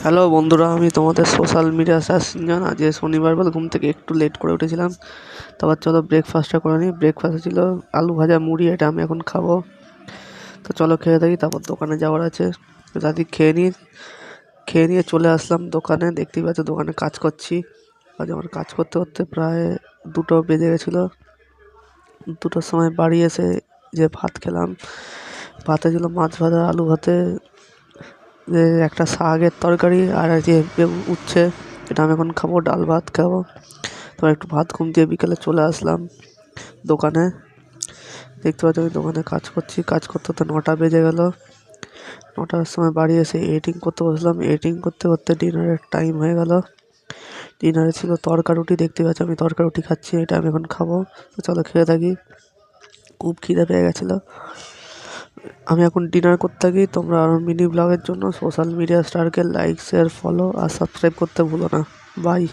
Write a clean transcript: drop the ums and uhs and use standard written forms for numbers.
Hello বন্ধুরা, আমি তোমাদের সোশ্যাল মিডিয়া স্টার সিনজান। আজ শনিবার বলে ঘুম থেকে একটু লেট করে উঠেছিলাম। তারপর চলো ব্রেকফাস্টটা করে নিই। ব্রেকফাস্টে ছিল আলু ভাজা মুড়ি, এটা আমি এখন খাবো। তো চলো খেয়ে থাকি, তারপর দোকানে যাওয়ার আছে। রাতে খেয়ে নিয়ে চলে আসলাম দোকানে। দেখতেই পাচ্ছ দোকানে কাজ করছি। আজ আমার কাজ করতে করতে প্রায় 2টো বেজে গেছিলো। 2টোর সময় বাড়ি এসে যে ভাত খেলাম, ভাতে ছিল মাছ ভাজা, আলু ভাতে, একটা শাকের তরকারি, আর যে উচ্ছে, এটা আমি এখন খাবো। ডাল ভাত খাবো। তো একটু ভাত ঘুম দিয়ে বিকেলে চলে আসলাম দোকানে। দেখতে পাচ্ছি আমি দোকানে কাজ করছি। কাজ করতে করতে 9টা বেজে গেল। 9টার সময় বাড়ি এসে এডিটিং করতে বসলাম। এডিটিং করতে করতে ডিনারের টাইম হয়ে গেল। ডিনারে ছিল তরকা রুটি। দেখতে পাচ্ছি আমি তরকা রুটি খাচ্ছি, এটা আমি এখন খাবো। তো চলো খেয়ে থাকি। খুব খিদে পেয়ে গেছিলো। আমি এখন ডিনার করতে থাকি। তোমরা আরও মিনি ব্লগের জন্য সোশ্যাল মিডিয়া স্টারকে লাইক, শেয়ার, ফলো আর সাবস্ক্রাইব করতে ভুলো না। বাই।